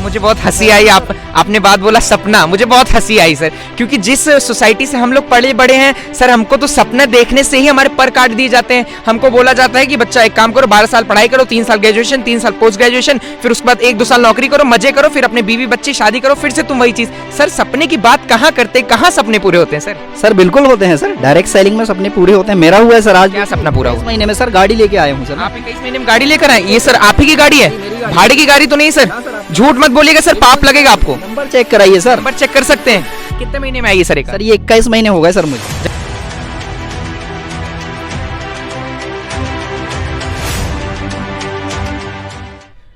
मुझे बहुत हंसी आई, आपने बात बोला सपना, मुझे बहुत हंसी आई सर, क्योंकि जिस सोसाइटी से हम लोग पढ़े बड़े हैं सर, हमको तो सपना देखने से ही हमारे पर काट दिए जाते हैं। हमको बोला जाता है कि बच्चा एक काम करो, 12 साल पढ़ाई करो, 3 साल ग्रेजुएशन, 3 साल पोस्ट ग्रेजुएशन, फिर उसके बाद 1-2 साल नौकरी करो, मजे करो, फिर अपने बीवी बच्चे शादी करो, फिर से तुम वही चीज। सर सपने की बात कहाँ करते, कहाँ सपने पूरे होते हैं सर? सर बिल्कुल होते हैं सर, डायरेक्ट सेलिंग में सपने पूरे होते हैं। मेरा हुआ है सर, आज क्या सपना पूरा हुआ? इस महीने में सर गाड़ी लेके आया हूँ सर। आप 21 महीने में गाड़ी लेकर आए? ये सर आप ही की गाड़ी है? भाड़े की गाड़ी तो नहीं सर? झूठ मत बोलिएगा सर, पाप लगेगा आपको। नंबर चेक कराइए सर। नंबर चेक कर सकते हैं। कितने महीने में आई है सर? सर ये 21 महीने हो गए सर मुझे।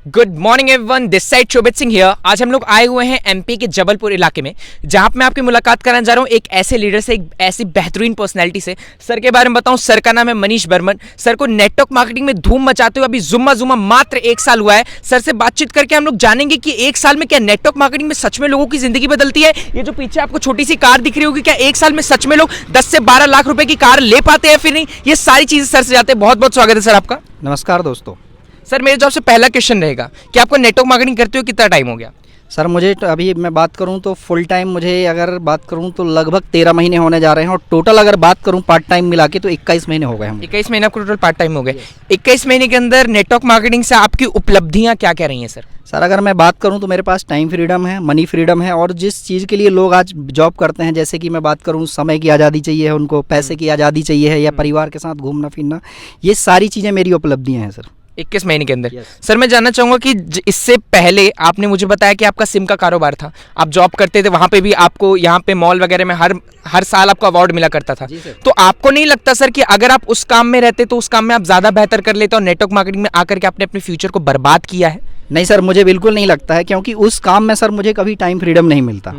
Good morning everyone, this side Shobhit Singh here. आज हम लोग आए हुए हैं एमपी के जबलपुर इलाके में, जहां पे मैं आपकी मुलाकात कराने जा रहा हूं एक ऐसे लीडर से, एक ऐसी बेहतरीन पर्सनैलिटी से। सर के बारे में बताऊं, सर का नाम है मनीष बर्मन। सर को नेटवर्क मार्केटिंग में धूम मचाते हुए अभी जुम्मा मात्र 1 साल हुआ है। सर से बातचीत करके हम लोग जानेंगे कि 1 साल में क्या नेटवर्क मार्केटिंग में सच में लोगों की जिंदगी बदलती है। ये जो पीछे आपको छोटी सी कार दिख रही होगी, क्या 1 साल में सच में लोग 10 से 12 लाख रुपए की कार ले पाते हैं फिर नहीं? ये सारी चीजें सर से जाते हैं। बहुत बहुत स्वागत है सर आपका। नमस्कार दोस्तों। सर मेरे जॉब से पहला क्वेश्चन रहेगा कि आपको नेटवर्क मार्केटिंग करते हुए कितना टाइम हो गया? सर मुझे अभी मैं बात करूं तो फुल टाइम, मुझे अगर बात करूं तो लगभग 13 महीने होने जा रहे हैं, और टोटल अगर बात करूं पार्ट टाइम मिला के तो 21 महीने हो गए हम। 21 महीने आपको टोटल पार्ट टाइम हो गए। 21 महीने के अंदर नेटवर्क मार्केटिंग से आपकी उपलब्धियां क्या क्या रही हैं सर? सर अगर मैं बात करूं तो मेरे पास टाइम फ्रीडम है, मनी फ्रीडम है, और जिस चीज़ के लिए लोग आज जॉब करते हैं, जैसे कि मैं बात करूं समय की आज़ादी चाहिए है उनको, पैसे की आज़ादी चाहिए है, या परिवार के साथ घूमना फिरना, ये सारी चीज़ें मेरी उपलब्धियाँ हैं सर 21 महीने के अंदर। सर मैं जानना चाहूंगा कि इससे पहले आपने मुझे बताया कि आपका सिम का कारोबार था, आप जॉब करते थे, वहां पे भी आपको यहाँ पे मॉल वगैरह में हर साल आपको अवार्ड मिला करता था। तो आपको नहीं लगता सर कि अगर आप उस काम में रहते तो उस काम में आप ज़्यादा बेहतर कर लेते और नेटवर्क मार्केटिंग में आकर के आपने अपने फ्यूचर को बर्बाद किया है? नहीं सर, मुझे बिल्कुल नहीं लगता है, क्योंकि उस काम में सर मुझे कभी टाइम फ्रीडम नहीं मिलता,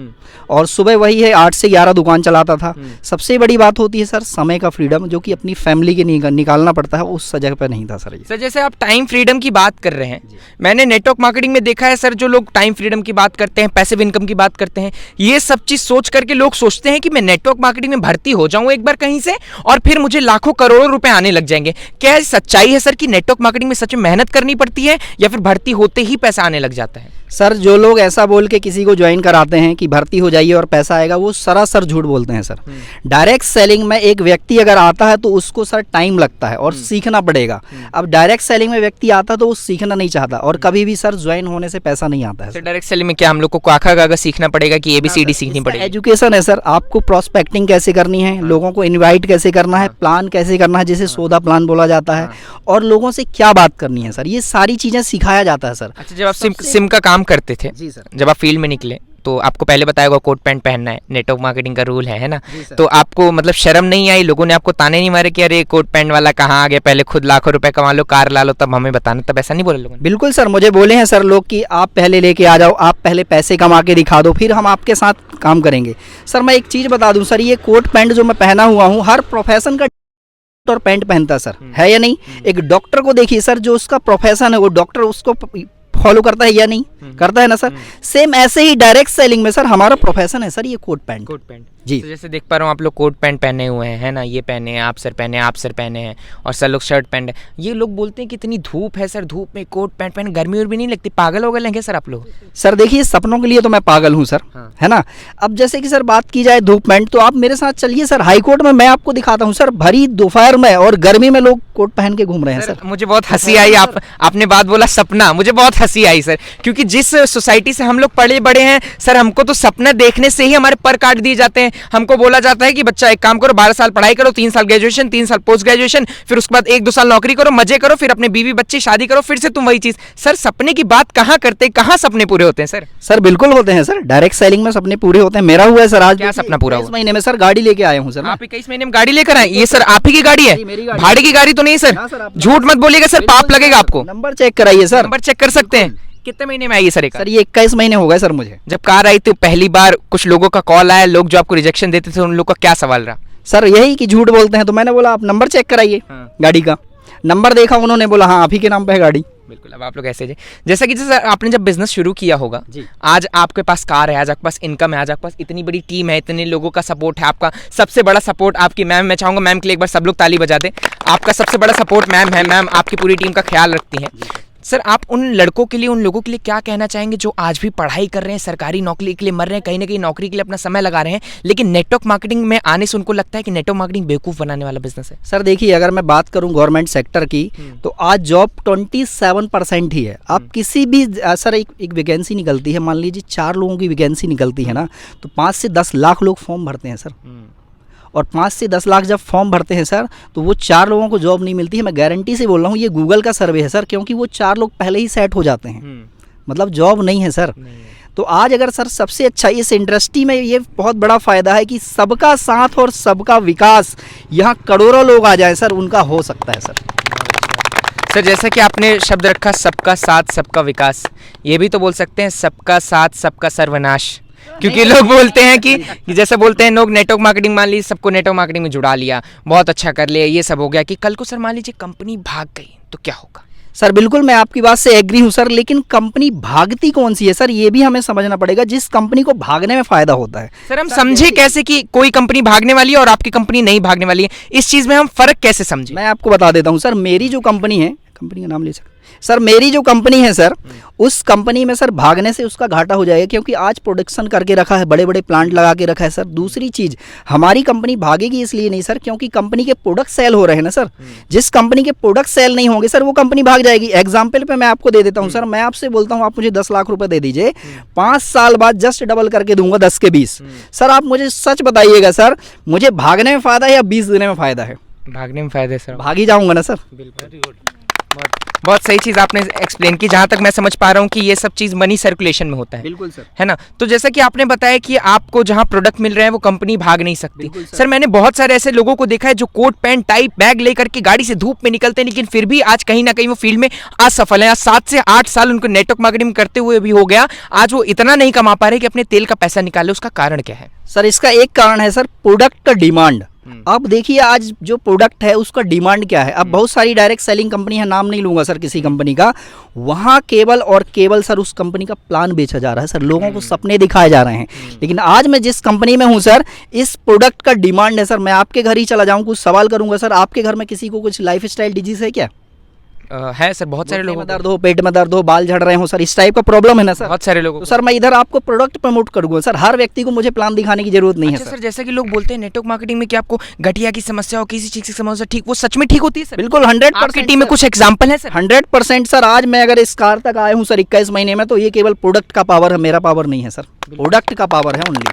और सुबह वही है 8 से 11 दुकान चलाता था। सबसे बड़ी बात होती है सर समय का फ्रीडम, जो कि अपनी फैमिली के निकालना पड़ता है, उस जगह पे नहीं था सर। सर जैसे आप टाइम फ्रीडम की बात कर रहे हैं, मैंने नेटवर्क मार्केटिंग में देखा है सर, जो लोग टाइम फ्रीडम की बात करते हैं, पैसिव इनकम की बात करते हैं, ये सब चीज़ सोच करके लोग सोचते हैं कि मैं नेटवर्क मार्केटिंग में भर्ती हो जाऊँ एक बार कहीं से और फिर मुझे लाखों करोड़ों रुपए आने लग जाएंगे। क्या सच्चाई है सर कि नेटवर्क मार्केटिंग में सच में मेहनत करनी पड़ती है, या फिर भर्ती होते ही पैसा आने लग जाता है? सर जो लोग ऐसा बोल के किसी को ज्वाइन कराते हैं कि भर्ती हो जाइए और पैसा आएगा, वो सरासर झूठ बोलते हैं सर। डायरेक्ट सेलिंग में एक व्यक्ति अगर आता है तो उसको सर टाइम लगता है और सीखना पड़ेगा। अब डायरेक्ट सेलिंग में व्यक्ति आता तो वो सीखना नहीं चाहता, और कभी भी सर ज्वाइन होने से पैसा नहीं आता है। सर डायरेक्ट सेलिंग में क्या हम लोग को काखा गागा सीखना पड़ेगा कि ABCD सीखनी पड़ेगी? एजुकेशन है सर, आपको प्रोस्पेक्टिंग कैसे करनी है, लोगों को इन्वाइट कैसे करना है, प्लान कैसे करना है, जिसे सौदा प्लान बोला जाता है, और लोगों से क्या बात करनी है सर, ये सारी चीज़ें सिखाया जाता है सर। अच्छा, जब आप सिम का काम करते थे, जी सर, जब आप फील्ड में निकले तो आपको पहले बताया होगा कोट पैंट पहनना है, नेटवर्क मार्केटिंग का रूल है ना? तो आपको मतलब शर्म नहीं आई? लोगों ने आपको ताने नहीं मारे कि अरे कोट पैंट वाला कहाँ आ गया, पहले खुद लाखों रुपए कमा लो, कार ला लो, तब हमें बताना? तब ऐसा नहीं बोले लोगों ने? बिल्कुल सर, मुझे बोले हैं सर लोग कि आप पहले लेके आ जाओ, आप पहले पैसे कमा के दिखा दो, फिर हम आपके साथ काम करेंगे। सर मैं एक चीज़ बता दूं सर, ये कोट पैंट जो मैं पहना हुआ हूँ, हर प्रोफेशन का और पैंट पहनता सर, है या नहीं? एक डॉक्टर को देखिए सर, जो उसका प्रोफेशन है वो डॉक्टर उसको फॉलो करता है या नहीं करता है ना सर? सेम ऐसे ही डायरेक्ट सेलिंग में सर हमारा प्रोफेशन है सर ये कोट पैंट जी। तो जैसे देख पा रहा हूँ आप लोग कोट पैंट पहने हुए हैं, है ना? ये पहने हैं, आप सर पहने हैं, और सर लोग शर्ट पहने। ये लोग बोलते हैं कि इतनी धूप है सर, धूप में कोट पैंट पहने, गर्मी और भी नहीं लगती? पागल हो गए लेंगे सर आप लोग? सर देखिए, सपनों के लिए तो मैं पागल हूँ सर, है ना? अब जैसे कि सर बात की जाए धूप पैंट, तो आप मेरे साथ चलिए सर, हाई कोर्ट में मैं आपको दिखाता हूँ सर, भरी दोपहर में और गर्मी में लोग कोट पहन के घूम रहे हैं सर। मुझे बहुत हंसी आई, आपने बात बोला सपना, मुझे बहुत हंसी आई सर, क्योंकि जिस सोसाइटी से हम लोग पढ़े बड़े हैं सर, हमको तो सपना देखने से ही हमारे पर काट दिए जाते हैं। हमको बोला जाता है कि बच्चा एक काम करो, 12 साल पढ़ाई करो, 3 साल ग्रेजुएशन, 3 साल पोस्ट ग्रेजुएशन, फिर उसके बाद 1-2 साल नौकरी करो, मजे करो, फिर अपने बीवी बच्चे शादी करो, फिर से तुम वही चीज। सर सपने की बात कहाँ करते, कहाँ सपने पूरे होते हैं सर? सर बिल्कुल होते हैं सर, डायरेक्ट सेलिंग में सपने पूरे होते हैं। मेरा हुआ है सर, आज क्या सपना पूरा हुआ? 21 महीने में सर गाड़ी लेके आया हूँ सर। आप 21 महीने में गाड़ी लेकर आए? ये सर आप ही की गाड़ी है? भाड़े की गाड़ी तो नहीं सर? झूठ मत बोलिएगा सर, पाप लगेगा आपको। नंबर चेक कराइए सर। नंबर चेक कर सकते हैं। कितने महीने में आई है सर? सर ये 21 महीने हो गए सर मुझे। जब कार आई थी पहली बार, कुछ लोगों का कॉल आया, लोग जो आपको रिजेक्शन देते थे उन लोगों का क्या सवाल रहा? सर यही कि झूठ बोलते हैं, तो मैंने बोला आप नंबर चेक कराइए गाड़ी का। नंबर देखा, उन्होंने बोला हाँ आप ही के नाम पे है गाड़ी। बिल्कुल। अब आप लोग ऐसे जैसा कि जैसे आपने जब बिजनेस शुरू किया होगा, आज आपके पास कार है, आज आपके पास इनकम है, आज आपके पास इतनी बड़ी टीम है, इतने लोगों का सपोर्ट है। आपका सबसे बड़ा सपोर्ट आपकी मैम, मैं चाहूँगा मैम के लिए एक बार सब लोग ताली बजा दें। आपका सबसे बड़ा सपोर्ट मैम है, मैम आपकी पूरी टीम का ख्याल रखती हैं। सर आप उन लड़कों के लिए, उन लोगों के लिए क्या कहना चाहेंगे जो आज भी पढ़ाई कर रहे हैं, सरकारी नौकरी के लिए मर रहे हैं, कहीं ना कहीं नौकरी के लिए अपना समय लगा रहे हैं, लेकिन नेटवर्क मार्केटिंग में आने से उनको लगता है कि नेटवर्क मार्केटिंग बेवकूफ़ बनाने वाला बिजनेस है? सर देखिए, अगर मैं बात करूं गवर्नमेंट सेक्टर की, तो आज जॉब 27% ही है। आप किसी भी सर एक वैकेंसी निकलती है, मान लीजिए 4 लोगों की वैकेंसी निकलती है ना, तो 5 से 10 लाख लोग फॉर्म भरते हैं सर। और 5 से 10 लाख जब फॉर्म भरते हैं सर, तो वो 4 लोगों को जॉब नहीं मिलती है। मैं गारंटी से बोल रहा हूँ, ये गूगल का सर्वे है सर, क्योंकि वो 4 लोग पहले ही सेट हो जाते हैं, मतलब जॉब नहीं है सर। तो आज अगर सर सबसे अच्छा इस इंडस्ट्री में ये बहुत बड़ा फ़ायदा है कि सबका साथ और सबका विकास, यहाँ करोड़ों लोग आ जाएं सर, उनका हो सकता है सर। सर जैसा कि आपने शब्द रखा सबका साथ सबका विकास, ये भी तो बोल सकते हैं सबका साथ सबका सर्वनाश, क्योंकि लोग बोलते हैं कि जैसे बोलते हैं लोग नेटवर्क मार्केटिंग, मान लीजिए सबको नेटवर्क मार्केटिंग में जुड़ा लिया, बहुत अच्छा कर लिया, ये सब हो गया, कि कल को सर मान लीजिए कंपनी भाग गई तो क्या होगा? सर बिल्कुल मैं आपकी बात से एग्री हूँ सर, लेकिन कंपनी भागती कौन सी है सर, ये भी हमें समझना पड़ेगा, जिस कंपनी को भागने में फ़ायदा होता है। सर हम समझे कैसे कि कोई कंपनी भागने वाली है और आपकी कंपनी नहीं भागने वाली है? इस चीज़ में हम फ़र्क कैसे समझें? मैं आपको बता देता हूँ सर, मेरी जो कंपनी है, कंपनी का नाम ले सकते सर, मेरी जो कंपनी है सर, उस कंपनी में सर भागने से उसका घाटा हो जाएगा, क्योंकि आज प्रोडक्शन करके रखा है, बड़े बड़े प्लांट लगा के रखा है सर। दूसरी चीज़, हमारी कंपनी भागेगी इसलिए नहीं सर, क्योंकि कंपनी के प्रोडक्ट सेल हो रहे हैं ना सर। जिस कंपनी के प्रोडक्ट सेल नहीं होंगे सर, वो कंपनी भाग जाएगी। एग्जाम्पल पे मैं आपको दे देता हूँ सर, मैं आपसे बोलता हूँ आप मुझे 10 लाख रुपए दे दीजिए, 5 साल बाद जस्ट डबल करके दूंगा 10 के 20। सर आप मुझे सच बताइएगा सर, मुझे भागने में फ़ायदा है या 20 देने में फ़ायदा है? भागने में फ़ायदा है सर। भाग ही जाऊंगा ना सर। बिल्कुल, बहुत सही चीज़ आपने एक्सप्लेन की। जहाँ तक मैं समझ पा रहा हूँ कि ये सब चीज़ मनी सर्कुलेशन में होता है। बिल्कुल सर, है ना? तो जैसा कि आपने बताया कि आपको जहाँ प्रोडक्ट मिल रहे हैं वो कंपनी भाग नहीं सकती। सर मैंने बहुत सारे ऐसे लोगों को देखा है जो कोट पैंट टाई बैग लेकर के गाड़ी से धूप में निकलते हैं, लेकिन फिर भी आज कहीं ना कहीं वो फील्ड में असफल है। आज 7 से 8 साल उनको नेटवर्क मार्केटिंग करते हुए भी हो गया, आज वो इतना नहीं कमा पा रहे कि अपने तेल का पैसा निकाले। उसका कारण क्या है? सर इसका एक कारण है सर, प्रोडक्ट का डिमांड। अब देखिए आज जो प्रोडक्ट है उसका डिमांड क्या है। अब बहुत सारी डायरेक्ट सेलिंग कंपनी है, नाम नहीं लूंगा सर किसी कंपनी का, वहाँ केवल और केवल सर उस कंपनी का प्लान बेचा जा रहा है सर, लोगों को सपने दिखाए जा रहे हैं। लेकिन आज मैं जिस कंपनी में हूँ सर, इस प्रोडक्ट का डिमांड है सर। मैं आपके घर ही चला जाऊँ, कुछ सवाल करूंगा सर, आपके घर में किसी को कुछ लाइफ स्टाइल डिजीज है क्या? है सर, बहुत सारे लोगों में दर्द हो, पेट में दर्द हो, बाल झड़ रहे हो सर, इस टाइप का प्रॉब्लम है ना सर, बहुत सारे लोगों तो सर मैं इधर आपको प्रोडक्ट प्रमोट करूंगा सर। हर व्यक्ति को मुझे प्लान दिखाने की जरूरत नहीं है सर। जैसा कि लोग बोलते हैं नेटवर्क मार्केटिंग में कि आपको गठिया की समस्या हो, किसी चीज की समस्या ठीक, वो सच में ठीक होती है सर? बिल्कुल 100%। आपकी टीम में कुछ एग्जांपल है सर? 100% सर। आज मैं अगर इस कार तक आया हूँ सर 21 महीने में, तो ये केवल प्रोडक्ट का पावर है, मेरा पावर नहीं है सर, प्रोडक्ट का पावर है ओनली।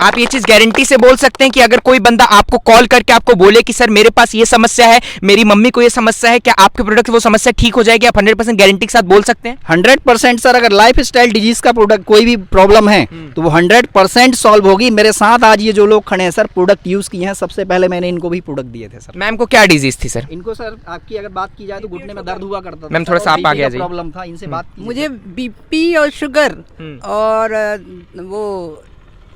आप ये चीज गारंटी से बोल सकते हैं कि अगर कोई बंदा आपको कॉल करके आपको बोले कि सर मेरे पास ये समस्या है, मेरी मम्मी को ये समस्या है, क्या आपके प्रोडक्ट से वो समस्या ठीक हो जाएगी? आप 100% गारंटी के साथ बोल सकते हैं? 100% सर। अगर लाइफ स्टाइल डिजीज का प्रोडक्ट कोई भी प्रॉब्लम है तो वो 100% सॉल्व होगी। मेरे साथ आज ये जो लोग खड़े हैं सर, प्रोडक्ट यूज किए हैं, सबसे पहले मैंने इनको भी प्रोडक्ट दिए थे सर। मैम को क्या डिजीज थी सर? इनको सर आपकी अगर बात की जाए तो घुटने में दर्द हुआ करता था मैम, थोड़ा सा आप आगे आ जाइए। प्रॉब्लम था, इनसे बात की मुझे बीपी और शुगर और वो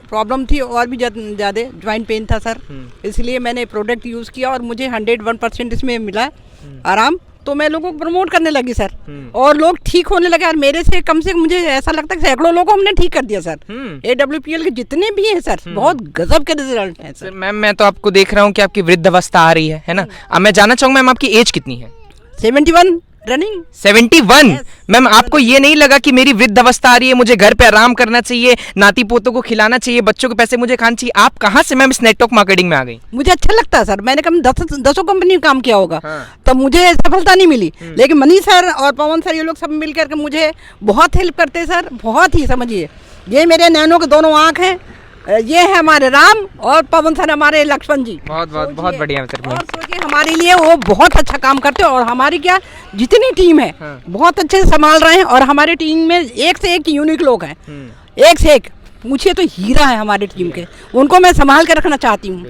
प्रॉब्लम थी, और भी ज़्यादा ज्वाइंट पेन था सर। इसलिए मैंने प्रोडक्ट यूज़ किया और मुझे 101% इसमें मिला आराम। तो मैं लोगों को प्रमोट करने लगी सर, और लोग ठीक होने लगे। और मेरे से कम से मुझे ऐसा लगता है कि सैकड़ों लोगों को हमने ठीक कर दिया सर। AWPL के जितने भी हैं सर, बहुत गजब के रिजल्ट हैं सर। मैम मैं तो आपको देख रहा हूँ कि आपकी वृद्ध अवस्था आ रही है ना? अब मैं जानना चाहूँगा मैम आपकी एज कितनी है? 71 रनिंग। 71? मैम आपको ये नहीं लगा कि मेरी वृद्ध अवस्था आ रही है, मुझे घर पे आराम करना चाहिए, नाती पोतों को खिलाना चाहिए, बच्चों के पैसे मुझे खाने चाहिए? आप कहाँ से मैम इस नेटवर्क मार्केटिंग में आ गई? मुझे अच्छा लगता है सर, मैंने कम 10 कंपनी में काम किया होगा, तब मुझे सफलता नहीं मिली। लेकिन मनी सर और पवन सर, ये लोग सब मिल करके मुझे बहुत हेल्प करते हैं सर, बहुत ही। समझिए ये मेरे नैनों के दोनों आँख हैं, ये है हमारे राम, और पवन सर हमारे लक्ष्मण जी। बहुत बढ़िया सर। और सोचिए हमारे लिए वो बहुत अच्छा काम करते हैं, और हमारी क्या जितनी टीम है बहुत अच्छे से संभाल रहे हैं। और हमारी टीम में एक से एक यूनिक लोग हैं, एक से एक पूछिए तो हीरा है हमारी टीम के, उनको मैं संभाल के रखना चाहती हूँ,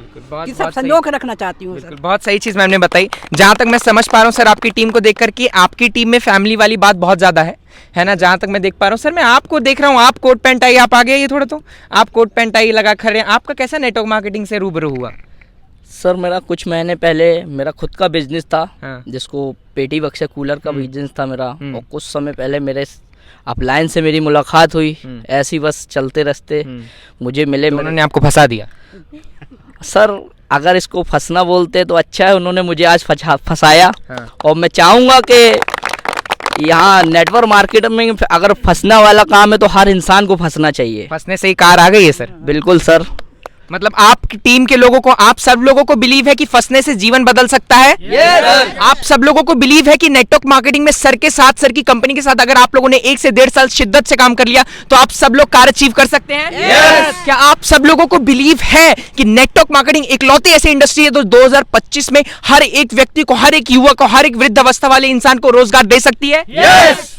कि सब संजो के रखना चाहती हूँ सर। बहुत सही चीज़ मैम ने बताई। जहाँ तक मैं समझ पा रहा हूँ सर, आपकी टीम को देख करके आपकी टीम में फैमिली वाली बात बहुत ज़्यादा है ना? जहाँ तक मैं देख पा रहा हूँ सर, मैं आपको देख रहा हूँ, आप कोट पैंट आई, आप आ गए ये थोड़ा, तो आप कोट पैंट आई लगा खड़े हैं, आपका कैसा नेटवर्क मार्केटिंग से रूबरू हुआ? सर मेरा कुछ महीने पहले मेरा खुद का बिजनेस था, हाँ। जिसको पेटी बक्से कूलर का बिजनेस था मेरा, और कुछ समय पहले मेरे अपलाइन से मेरी मुलाकात हुई, ऐसी बस चलते रास्ते मुझे मिले। उन्होंने आपको फंसा दिया? सर अगर इसको फंसना बोलते तो अच्छा है, उन्होंने मुझे आज फंसाया। हाँ। और मैं चाहूँगा कि यहाँ नेटवर्क मार्केट में अगर फंसना वाला काम है तो हर इंसान को फंसना चाहिए। फंसने से ही कार आ गई है सर। बिल्कुल सर। मतलब आपकी टीम के लोगों को, आप सब लोगों को बिलीव है कि फंसने से जीवन बदल सकता है। आप सब लोगों को बिलीव है कि नेटवर्क मार्केटिंग में सर के साथ, सर की कंपनी के साथ अगर आप लोगों ने 1 से 1.5 साल शिद्दत से काम कर लिया तो आप सब लोग कार अचीव कर सकते हैं। क्या आप सब लोगों को बिलीव है कि नेटवर्क मार्केटिंग इकलौती ऐसी इंडस्ट्री है तो 2025 में हर एक व्यक्ति को, हर एक युवक को, हर एक वृद्ध अवस्था वाले इंसान को रोजगार दे सकती है?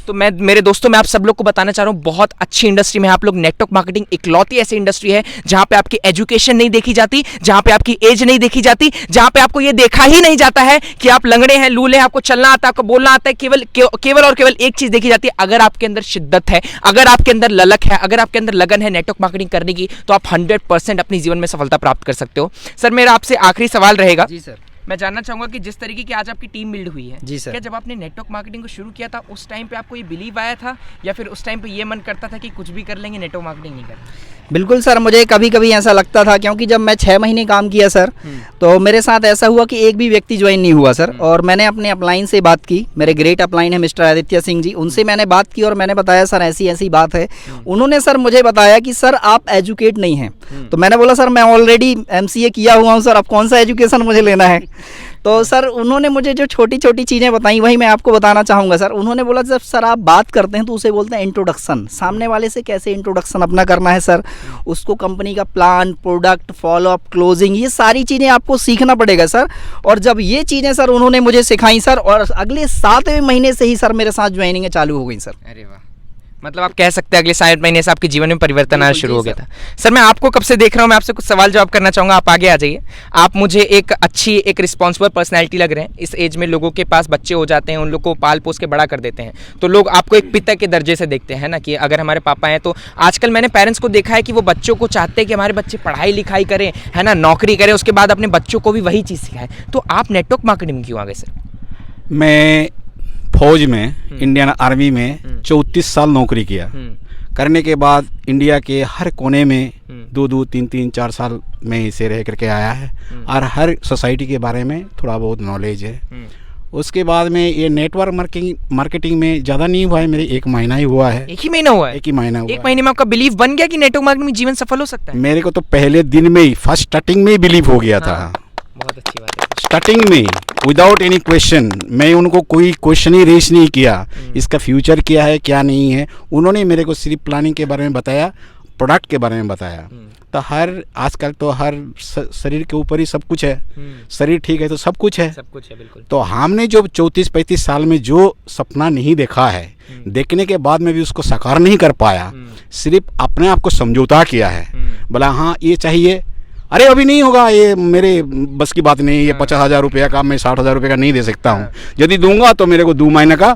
तो मैं, मेरे दोस्तों, मैं आप सब लोग को बताना चाह रहा हूं, बहुत अच्छी इंडस्ट्री में आप लोग, नेटवर्क मार्केटिंग इकलौती ऐसी इंडस्ट्री है जहां पे आपकी एजुकेशन नहीं देखी जाती, जहां पे आपकी एज नहीं देखी जाती, जहां पे आपको ये देखा ही नहीं जाता है कि आप लंगड़े हैं, लूले हैं, आपको चलना आता है, आपको बोलना आता है। केवल और केवल एक चीज देखी जाती है, अगर आपके अंदर शिद्दत है, अगर आपके अंदर ललक है, अगर आपके अंदर लगन है नेटवर्क मार्केटिंग करने की, तो आप 100% अपने जीवन में सफलता प्राप्त कर सकते हो। सर, मेरा आपसे आखिरी सवाल रहेगा। जी सर। मैं जानना चाहूंगा कि जिस तरीके की आज आपकी टीम बिल्ड हुई है, जी सर। क्या जब आपने नेटवर्क मार्केटिंग को शुरू किया था उस टाइम पे आपको ये बिलीव आया था, या फिर उस टाइम पे ये मन करता था कि कुछ भी कर लेंगे, नेटवर्क मार्केटिंग नहीं करना? बिल्कुल सर, मुझे कभी कभी ऐसा लगता था, क्योंकि जब मैं 6 महीने काम किया सर, तो मेरे साथ ऐसा हुआ कि एक भी व्यक्ति ज्वाइन नहीं हुआ सर। और मैंने अपने अपलाइन से बात की, मेरे ग्रेट अपलाइन है मिस्टर आदित्य सिंह जी, उनसे मैंने बात की और मैंने बताया सर ऐसी ऐसी बात है। उन्होंने सर मुझे बताया कि सर आप एजुकेट नहीं हैं। तो मैंने बोला सर मैं ऑलरेडी MCA किया हुआ हूँ सर, अब कौन सा एजुकेशन मुझे लेना है। तो सर उन्होंने मुझे जो छोटी छोटी चीज़ें बताई वही मैं आपको बताना चाहूँगा सर। उन्होंने बोला जब सर आप बात करते हैं तो उसे बोलते हैं इंट्रोडक्शन, सामने वाले से कैसे इंट्रोडक्शन अपना करना है सर, उसको कंपनी का प्लान, प्रोडक्ट, फॉलोअप, क्लोजिंग, ये सारी चीज़ें आपको सीखना पड़ेगा सर। और जब ये चीज़ें सर उन्होंने मुझे सिखाई सर, और अगले 7वें महीने से ही सर मेरे साथ ज्वाइनिंग चालू हो गई सर। अरे वाह, मतलब आप कह सकते हैं अगले 7 महीने से आपके जीवन में परिवर्तन आना शुरू हो गया था। सर, मैं आपको कब से देख रहा हूँ, मैं आपसे कुछ सवाल जवाब करना चाहूँगा, आप आगे आ जाइए। आप मुझे एक अच्छी, एक रिस्पॉन्सिबल पर्सनैलिटी लग रहे हैं। इस एज में लोगों के पास बच्चे हो जाते हैं, उन लोग को पाल पोस के बड़ा कर देते हैं, तो लोग आपको एक पिता के दर्जे से देखते हैं ना, कि अगर हमारे पापा हैं। तो आजकल मैंने पेरेंट्स को देखा है कि वो बच्चों को चाहते हैं कि हमारे बच्चे पढ़ाई लिखाई करें, है ना, नौकरी करें, उसके बाद अपने बच्चों को भी वही चीज़ सिखाएं। तो आप नेटवर्क मार्केटिंग में क्यों आ गए सर? मैं फौज में, इंडियन आर्मी में 34 साल नौकरी किया। करने के बाद इंडिया के हर कोने में 2-2, 3-3, 4 साल में इसे रह करके आया है, और हर सोसाइटी के बारे में थोड़ा बहुत नॉलेज है। उसके बाद में ये नेटवर्क मार्केटिंग में ज़्यादा नहीं हुआ है, मेरे 1 महीना ही हुआ है। 1 ही महीना हुआ है? 1 ही महीना हुआ। 1 महीने में आपका बिलीव बन गया कि नेटवर्क मार्केटिंग में जीवन सफल हो सकता है? मेरे को तो पहले दिन में ही, फर्स्ट स्टार्टिंग में ही बिलीव हो गया था। बहुत अच्छी बात है। स्टार्टिंग में विदाउट एनी क्वेश्चन, मैं उनको कोई क्वेश्चन ही रेस नहीं किया, इसका फ्यूचर क्या है क्या नहीं है। उन्होंने मेरे को सिर्फ प्लानिंग के बारे में बताया, प्रोडक्ट के बारे में बताया। तो आजकल तो हर शरीर के ऊपर ही सब कुछ है। शरीर ठीक है तो सब कुछ है। सब कुछ है, बिल्कुल। तो हमने जो 34-35 साल में जो सपना नहीं देखा है, देखने के बाद में भी उसको साकार नहीं कर पाया, सिर्फ अपने आप को समझौता किया है। बोला हाँ ये चाहिए, अरे अभी नहीं होगा, ये मेरे बस की बात नहीं है, ये 50,000 रुपये का मैं 60,000 रुपये का नहीं दे सकता हूँ। यदि दूंगा तो मेरे को 2 महीने का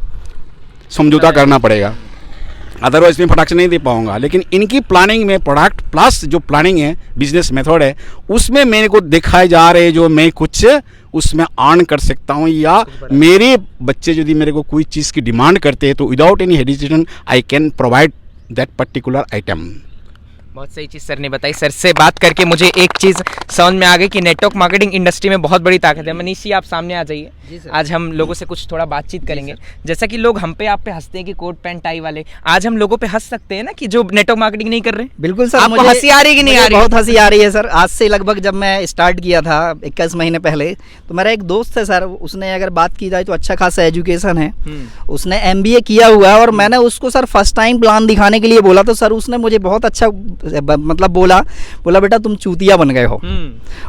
समझौता करना पड़ेगा, अदरवाइज मैं फटाक से नहीं दे पाऊंगा। लेकिन इनकी प्लानिंग में प्रोडक्ट प्लस जो प्लानिंग है, बिजनेस मेथड है, उसमें मेरे को दिखाए जा रहे जो मैं कुछ उसमें अर्न कर सकता हूँ, या मेरे बच्चे यदि मेरे को कोई चीज़ की डिमांड करते हैं तो without any hesitation I can provide that particular item. बहुत सही चीज़ सर ने बताई। सर से बात करके मुझे एक चीज़ समझ में आ गई कि नेटवर्क मार्केटिंग इंडस्ट्री में बहुत बड़ी ताकत है। मनीष जी, आप सामने आ जाइए। आज हम लोगों से कुछ थोड़ा बातचीत करेंगे। जैसा कि लोग हम पे, आप पे हंसते हैं कि कोट पैंट टाई वाले, आज हम लोगों पे हंस सकते हैं ना कि जो नेटवर्क मार्केटिंग नहीं कर रहे। बिल्कुल सर, आपको हंसी आ रही कि नहीं आ रही? बहुत हंसी आ रही है सर। आज से लगभग जब मैं स्टार्ट किया था 21 महीने पहले, तो मेरा एक दोस्त है सर, उसने अगर बात की जाए तो अच्छा खासा एजुकेशन है, उसने MBA किया हुआ है, और मैंने उसको सर फर्स्ट टाइम प्लान दिखाने के लिए बोला तो सर उसने मुझे बहुत अच्छा मतलब बोला बेटा तुम चूतिया बन गए हो,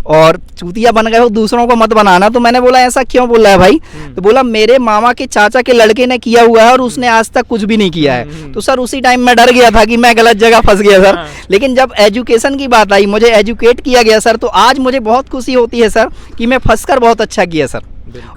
और चूतिया बन गए हो, दूसरों को मत बनाना। तो मैंने बोला ऐसा क्यों बोल रहा है भाई? तो बोला मेरे मामा के चाचा के लड़के ने किया हुआ है और उसने आज तक कुछ भी नहीं किया है। तो सर उसी टाइम मैं डर गया था कि मैं गलत जगह फंस गया सर। लेकिन जब एजुकेशन की बात आई, मुझे एजुकेट किया गया सर, तो आज मुझे बहुत खुशी होती है सर कि मैं फंसकर बहुत अच्छा किया सर।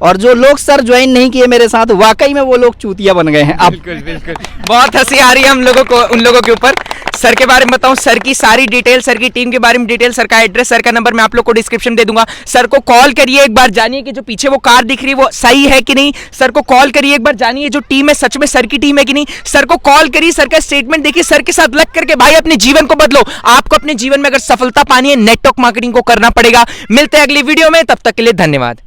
और जो लोग सर ज्वाइन नहीं किए मेरे साथ, वाकई में वो लोग चूतिया बन गए हैं। अब बिल्कुल बहुत हंसी आ रही है हम लोगों को, उन लोगों के ऊपर। सर के बारे में बताऊं, सर की सारी डिटेल, सर की टीम के बारे में डिटेल, सर का एड्रेस, सर का नंबर मैं आप लोग को डिस्क्रिप्शन दे दूंगा। सर को कॉल करिए, एक बार जानिए कि जो पीछे वो कार दिख रही है वो सही है कि नहीं। सर को कॉल करिए, एक बार जानिए जो टीम है सच में सर की टीम है कि नहीं। सर को कॉल करिए, सर का स्टेटमेंट देखिए, सर के साथ लग करके भाई अपने जीवन को बदलो। आपको अपने जीवन में अगर सफलता पानी है, नेटवर्क मार्केटिंग को करना पड़ेगा। मिलते हैं अगली वीडियो में, तब तक के लिए धन्यवाद।